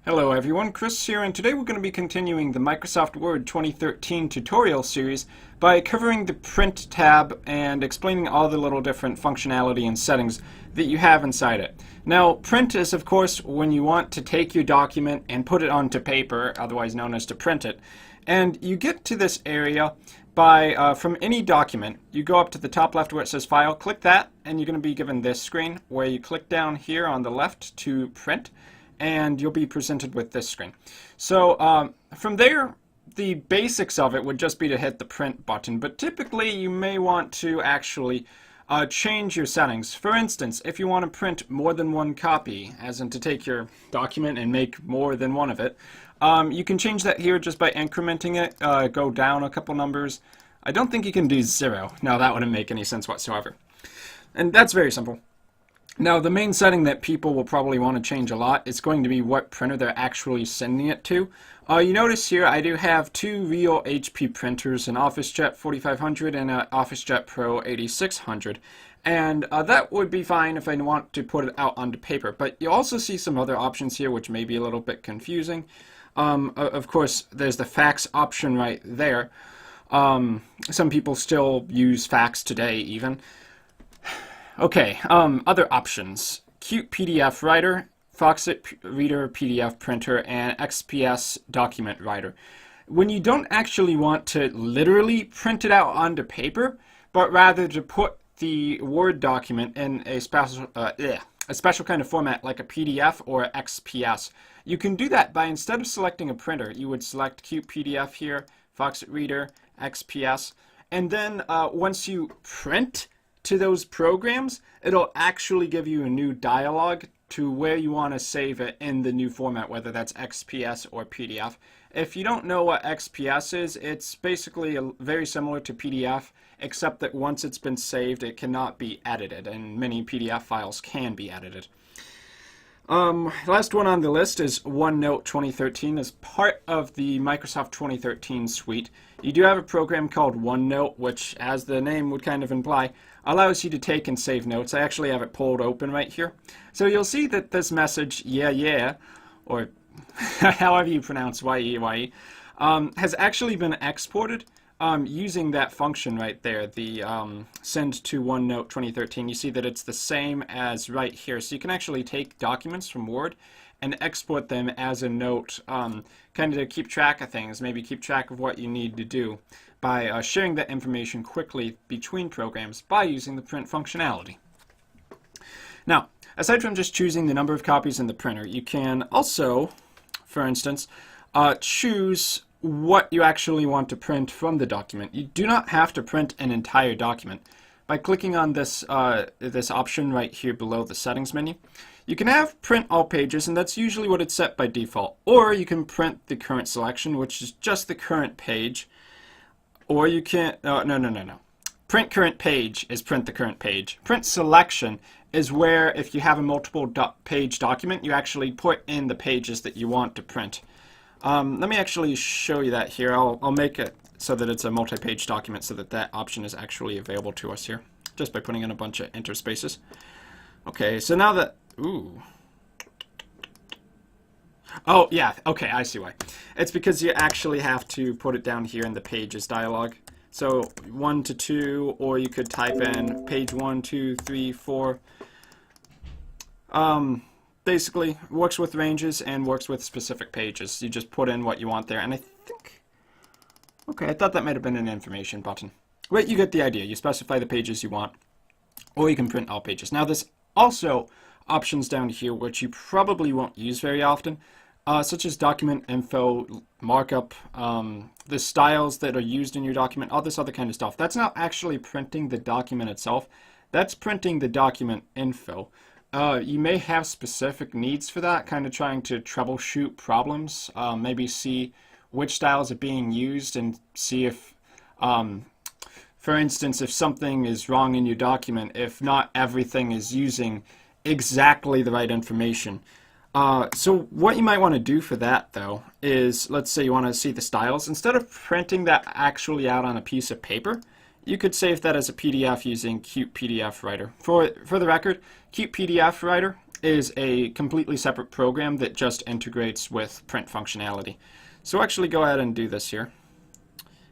Hello everyone, Chris here, and today we're going to be continuing the Microsoft Word 2013 tutorial series by covering the Print tab and explaining all the little different functionality and settings that you have inside it. Now, print is of course when you want to take your document and put it onto paper, otherwise known as to print it. And you get to this area by, from any document, you go up to the top left where it says File, click that, and you're going to be given this screen where you click down here on the left to print, and you'll be presented with this screen. So from there, the basics of it would just be to hit the print button, but typically you may want to actually change your settings. For instance, if you want to print more than one copy, as in to take your document and make more than one of it, you can change that here just by incrementing it, go down a couple numbers. I don't think you can do 0. No, that wouldn't make any sense whatsoever. And that's very simple. Now, the main setting that people will probably want to change a lot is going to be what printer they're actually sending it to. You notice here I do have two real HP printers, an OfficeJet 4500 and an OfficeJet Pro 8600. And that would be fine if I want to put it out onto paper. But you also see some other options here which may be a little bit confusing. Of course, there's the fax option right there. Some people still use fax today even. Okay, other options. Qt PDF Writer, Foxit Reader PDF Printer, and XPS Document Writer. When you don't actually want to literally print it out onto paper, but rather to put the Word document in a special kind of format like a PDF or XPS, you can do that by, instead of selecting a printer, you would select Qt PDF here, Foxit Reader, XPS, and then once you print to those programs, it'll actually give you a new dialog to where you want to save it in the new format, whether that's XPS or PDF. If you don't know what XPS is, it's basically very similar to PDF, except that once it's been saved, it cannot be edited, and many PDF files can be edited. Last one on the list is OneNote 2013. As part of the Microsoft 2013 suite, you do have a program called OneNote, which, as the name would kind of imply, allows you to take and save notes. I actually have it pulled open right here. So you'll see that this message, yeah, or however you pronounce ye, has actually been exported using that function right there, the send to OneNote 2013. You see that it's the same as right here. So you can actually take documents from Word and export them as a note, kind of to keep track of things, maybe keep track of what you need to do by sharing that information quickly between programs by using the print functionality. Now, aside from just choosing the number of copies in the printer, you can also, for instance, choose what you actually want to print from the document. You do not have to print an entire document. By clicking on this, this option right here below the settings menu, you can have print all pages, and that's usually what it's set by default. Or you can print the current selection, which is just the current page. Or you can, no. Print current page is print the current page. Print selection is where, if you have a multiple page document, you actually put in the pages that you want to print. Let me actually show you that here. I'll make it so that it's a multi-page document so that that option is actually available to us here, just by putting in a bunch of interspaces. Okay, so now that, oh, yeah, okay, I see why. It's because you actually have to put it down here in the pages dialog. So 1 to 2, or you could type in page 1, 2, 3, 4. Basically, works with ranges and works with specific pages. You just put in what you want there, and I think, okay, I thought that might have been an information button. But you get the idea. You specify the pages you want, or you can print all pages. Now, there's also options down here which you probably won't use very often, such as document info, markup, the styles that are used in your document, all this other kind of stuff. That's not actually printing the document itself. That's printing the document info. You may have specific needs for that, kind of trying to troubleshoot problems, maybe see which styles are being used and see if, for instance, if something is wrong in your document, if not everything is using exactly the right information. So what you might want to do for that, though, is, let's say you want to see the styles. Instead of printing that actually out on a piece of paper, you could save that as a PDF using Qt PDF Writer. For the record, Qt PDF Writer is a completely separate program that just integrates with print functionality. So we'll actually go ahead and do this here.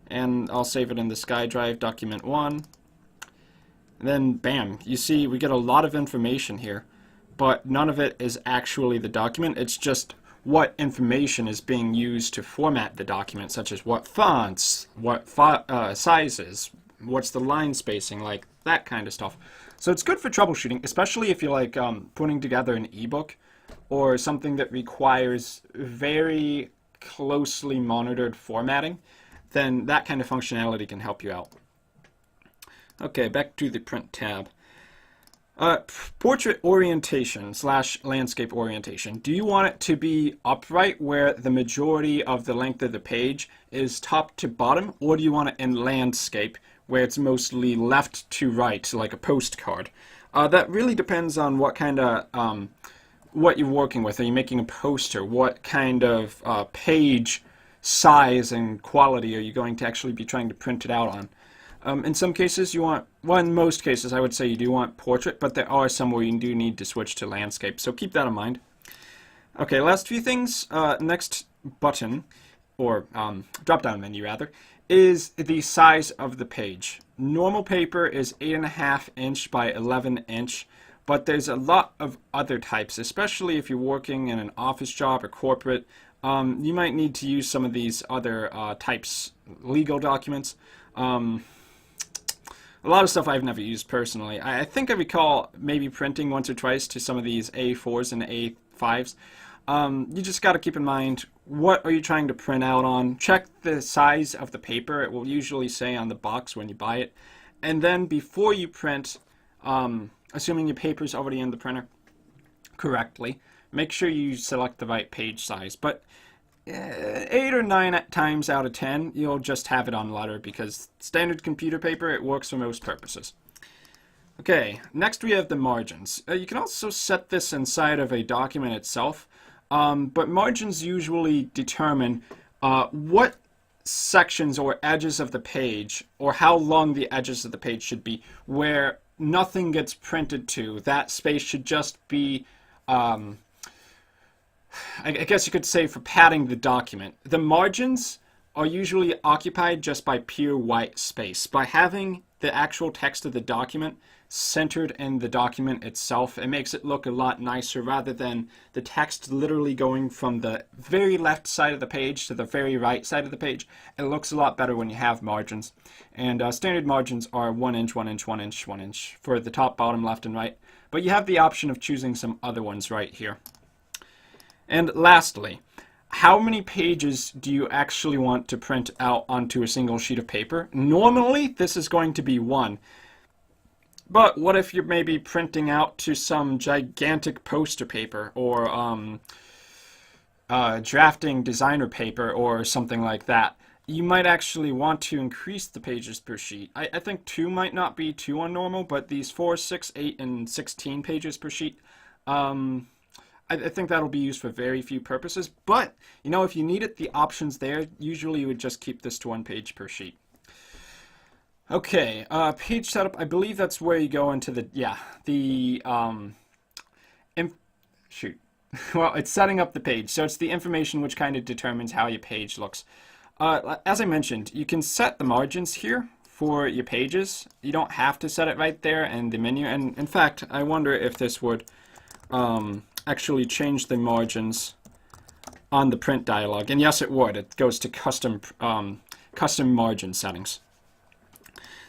And I'll save it in the SkyDrive document 1. And then bam, you see we get a lot of information here, but none of it is actually the document. It's just what information is being used to format the document, such as what fonts, what sizes, what's the line spacing, like that kind of stuff. So it's good for troubleshooting, especially if you're like putting together an ebook or something that requires very closely monitored formatting. Then that kind of functionality can help you out. Okay, back to the print tab. Portrait orientation / landscape orientation. Do you want it to be upright where the majority of the length of the page is top to bottom, or do you want it in landscape where it's mostly left to right, like a postcard? That really depends on what kind of what you're working with. Are you making a poster? What kind of page size and quality are you going to actually be trying to print it out on? In some cases you want, well, in most cases I would say you do want portrait, but there are some where you do need to switch to landscape, so keep that in mind. Okay, last few things. Next button, or drop-down menu rather, is the size of the page. Normal paper is 8.5 inch by 11 inch, but there's a lot of other types, especially if you're working in an office job or corporate. You might need to use some of these other types, legal documents. A lot of stuff I've never used personally. I think I recall maybe printing once or twice to some of these A4s and A5s. You just got to keep in mind, what are you trying to print out on? Check the size of the paper. It will usually say on the box when you buy it. And then before you print, assuming your paper is already in the printer correctly, make sure you select the right page size. But 8 or 9 times out of 10, you'll just have it on letter because standard computer paper, it works for most purposes. Okay, next we have the margins. You can also set this inside of a document itself, but margins usually determine what sections or edges of the page, or how long the edges of the page should be, where nothing gets printed to. That space should just be I guess you could say for padding the document. The margins are usually occupied just by pure white space. By having the actual text of the document centered in the document itself, it makes it look a lot nicer rather than the text literally going from the very left side of the page to the very right side of the page. It looks a lot better when you have margins. And standard margins are 1 inch, 1 inch, 1 inch, 1 inch for the top, bottom, left, and right. But you have the option of choosing some other ones right here. And lastly, how many pages do you actually want to print out onto a single sheet of paper? Normally, this is going to be 1. But what if you're maybe printing out to some gigantic poster paper, or drafting designer paper, or something like that? You might actually want to increase the pages per sheet. I think 2 might not be too unnormal, but these 4, 6, 8, and 16 pages per sheet, I think that'll be used for very few purposes, but, you know, if you needed the options there, usually you would just keep this to 1 page per sheet. Okay, page setup, I believe that's where you go into well, it's setting up the page, so it's the information which kind of determines how your page looks. As I mentioned, you can set the margins here for your pages. You don't have to set it right there in the menu, and in fact, I wonder if this would actually change the margins on the print dialog. And yes, it would. It goes to custom margin settings.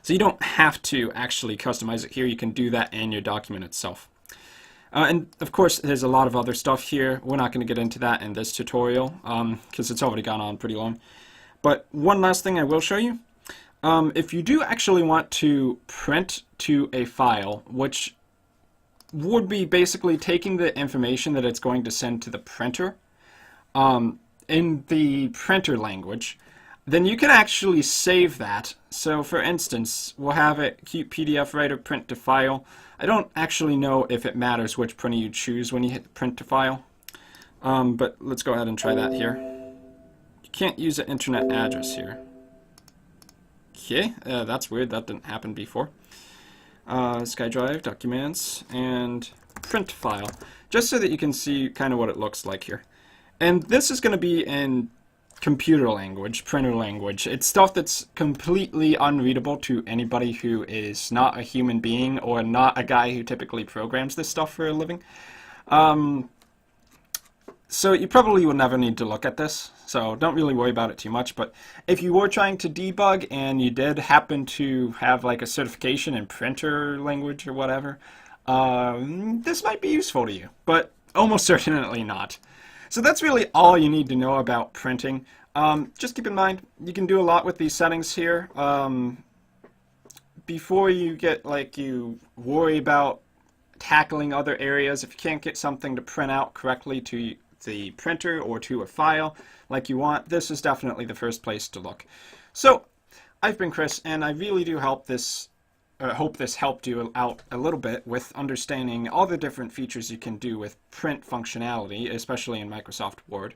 So you don't have to actually customize it here. You can do that in your document itself. And of course, there's a lot of other stuff here. We're not going to get into that in this tutorial because it's already gone on pretty long. But one last thing I will show you. If you do actually want to print to a file, which would be basically taking the information that it's going to send to the printer in the printer language, then you can actually save that. So for instance, we'll have it keep PDF writer print to file. I don't actually know if it matters which printer you choose when you hit print to file, but let's go ahead and try that here. You can't use an internet address here. Okay, that's weird, that didn't happen before. SkyDrive, Documents, and Print File. just so that you can see kind of what it looks like here. And this is going to be in computer language, printer language. It's stuff that's completely unreadable to anybody who is not a human being or not a guy who typically programs this stuff for a living. So you probably will never need to look at this, so don't really worry about it too much. But if you were trying to debug and you did happen to have like a certification in printer language or whatever, this might be useful to you, but almost certainly not. So that's really all you need to know about printing. Just keep in mind, you can do a lot with these settings here. Before you get you worry about tackling other areas, if you can't get something to print out correctly to the printer or to a file like you want, this is definitely the first place to look. So I've been Chris, and I really do hope this helped you out a little bit with understanding all the different features you can do with print functionality, especially in Microsoft Word.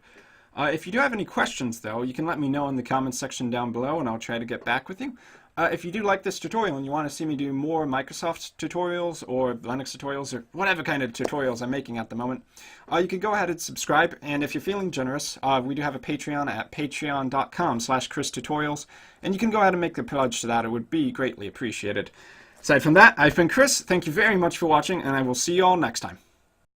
If you do have any questions, though, you can let me know in the comments section down below, and I'll try to get back with you. If you do like this tutorial and you want to see me do more Microsoft tutorials or Linux tutorials or whatever kind of tutorials I'm making at the moment, you can go ahead and subscribe. And if you're feeling generous, we do have a Patreon at patreon.com/ChrisTutorials, and you can go ahead and make the pledge to that. It would be greatly appreciated. Aside from that, I've been Chris. Thank you very much for watching, and I will see you all next time.